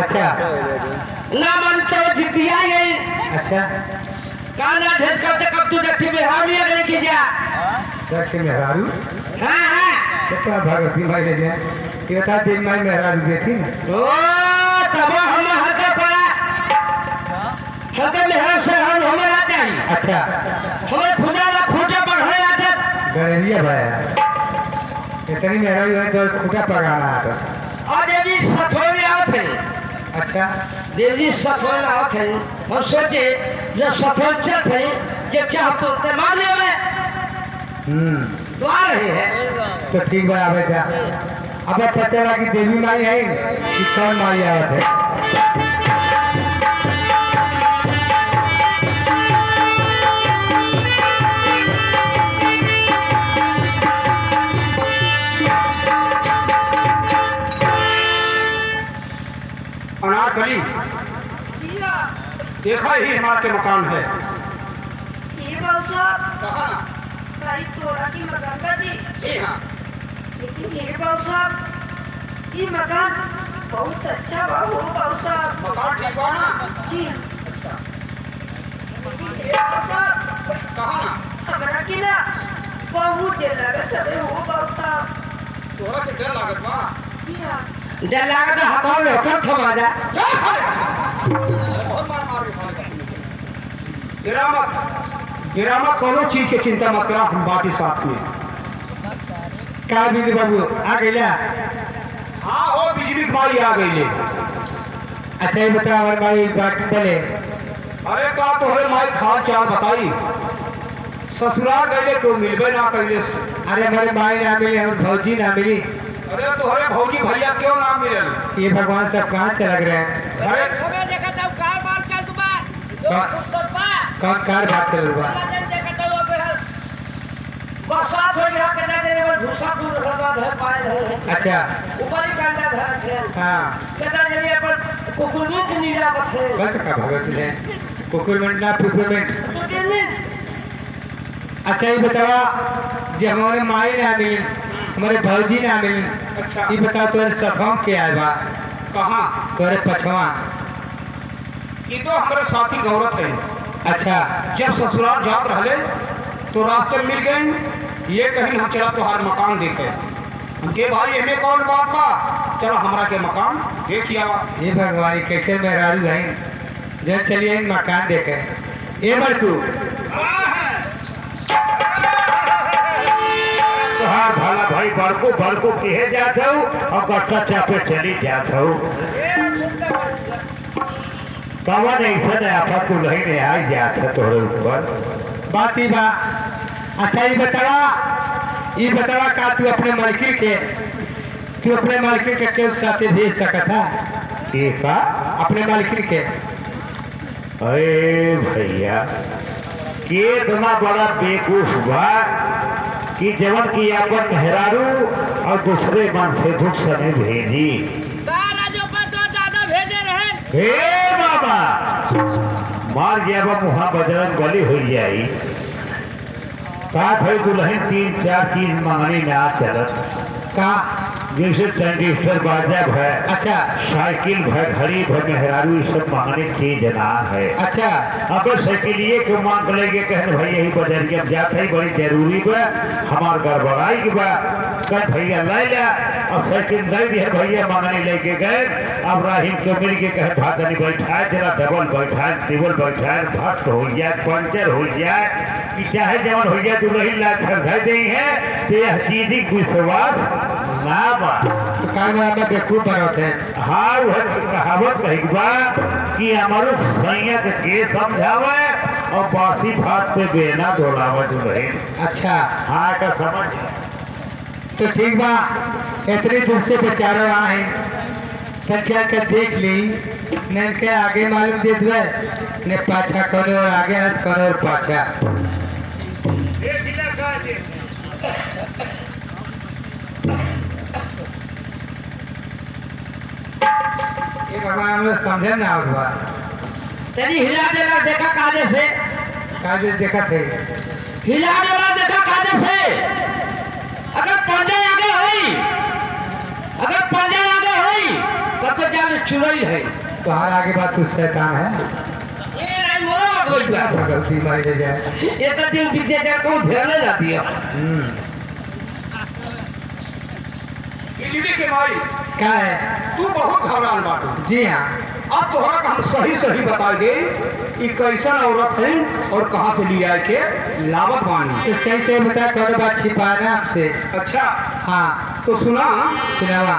अच्छा ना मन तो जितिया गई। अच्छा काना ढेर कब तक तू जट्टी में हार लिया लेके जा। जट्टी में हारू हाँ हाँ कितना भगवती भाई ले जाए ये बता दिन में मेहरारू देखी ना ओ तब हम हल्का पड़ा हल्का मेहर से हम हमारा चाहिए। अच्छा हमें खुदा ना खूटा बढ़े आदत गणेरिया भाया इतनी मेहरारू है तो खूटा पकाना आता और देवी सथोर आवत है। अच्छा देवी सथोर आवत है हम सोचे जब सथोर चल थे जब चाह तो मान ले तो आ रहे हैं। तो ठीक बा आवे जा अब पता लगा कि देवी माई है कि कौन माई आवत है। अनारकली देखा ही हमारे के मकान है। ये बाबू साहब भाई तोरा की मकान का जी। जी हाँ लेकिन ये बाबू साहब ये मकान बहुत अच्छा बाबू बाबू साहब। मकान ठीक बा ना? जी अच्छा लेकिन ये बाबू साहब कहा ना हमरा की ना बहुत डर लगत है वो बाबू साहब। तोरा के डर लागत बा? जी हाँ डर लागत हाथों में होकर थमा जा। बहुत मार मार के खाए गिरा मत कोनो चीज की चिंता मत करा हम बाकी साथ में। का बिजली बाबू आ गया। हाँ हो बिजली की माई आ गई ले। अच्छा ये बता हमारे भाई बात चले अरे का तो है माई खास चाल बताई ससुराल गए क्यों मिलबे ना कैले से। अरे हमारे भाई ना मिले हम फौजी ना मिली अरे तो अरे भौजी भैया क्यों ना मिलल? ये भगवान सब कहाँ चलक रहे हैं। अरे समय देखा था कार बार चल तू बा कौन बा कौन कार बात कर रहा देखा था वो बेहद बरसात हो गया कटा देने पर भूसा फूल रहा है पाए है। अच्छा ऊपर ही कांटा था है हाँ कटा देने पर कुकुरमुच नीला पथे बस का भगवती है कुकुरमेंट ना पुकुरमेंट। कुकुरमुच अच्छा ये बतावा जो हमारे माई ना मिली हमारे भौजी ना मिली अच्छा ये बताओ तुम्हारे सफाम क्या है बा कहाँ? तुम्हारे पछवा। ये तो हमारे साथी गौरव है। अच्छा जब ससुराल जात रहले तो रास्ते मिल गए ये कहीं हम चला तुम्हारे मकान देखे के भाई हमें कौन बात बा चलो हमारा के मकान देखिए। ये भगवान कैसे मेहरारू है जब चलिए मकान देखे ये बड़कू हाँ भाला भाई बड़को बड़को कहे जात हो और गट्टा चापे चली जात हो कवन ऐसा है आपा तू नहीं ने आ जात है तोरे ऊपर बात ही बा। अच्छा ये बतावा का तू अपने मालकिन के केहू के साथे भेज सकता ये का अपने मालकिन के। अरे भैया के इतना बड़ा बेवकूफ बा कि जवन की अपन मेहरारू और दूसरे मन से दुख सने भेजी। राजो पर तो ज्यादा भेजे रहे हे बाबा मार गया बा मुहा बजरंग बली हो जाई का भाई दुल्हन 3-4 चीज मांगने में आ चलत का जैसे ट्रांजिस्टर बाजा है अच्छा साइकिल है घड़ी है मेहरारू ये सब मांगने चीज ना है। अच्छा अगर साइकिलिए के मांग लेंगे कहने भाई यही बजरिया में जाते ही बड़ी जरूरी बा हमार गड़बड़ाई के बा कल भैया ले ला और साइकिल दे दी है भैया मांगने लेके गए। अब राहिम के मिल के कहे भागनी बैठाए जरा डबल बैठाए टेबल बैठाए भक्त हो जाए पंचर हो जाए कि चाहे जवन हो जाए दुल्हन ला खरीद दी है तो यह चीज विश्वास ना बा। तो का में बेवकूफ बनते हैं। हाँ वह कहावत कही बा कि हमारो सैया के समझावे और बासी भात पे बेना डोलावट रहे। अच्छा हाँ का समझ तो ठीक बा इतने दूर से बेचारा आए संख्या के देख ली न के आगे मालूम दे दे ने पाछा कौन और आगे हाथ कौन और पाछा। ये भगवान हम लोग समझे ना हुआ तेरी हिला देला देखा काजे से काजे देखा थे हिला देला देखा काजे से अगर पंजे आगे हुई तब तो के जान चुड़ैल है तुम्हारा आगे बात तू शैतान है ये नहीं मोरा मत बोल बा तो गलती मारी दे जाए ये तो दिन बीते जा को ध्यान नहीं जाती है बिजली के माई क्या है तू बहुत घबरान बाटू जी हाँ अब तोहरा का हम सही सही बता दे कि कैसा औरत है और कहाँ से लिया है के लावत बानी तो सही से बता कौन बात छिपा रहा है आपसे अच्छा हाँ तो सुना सुनावा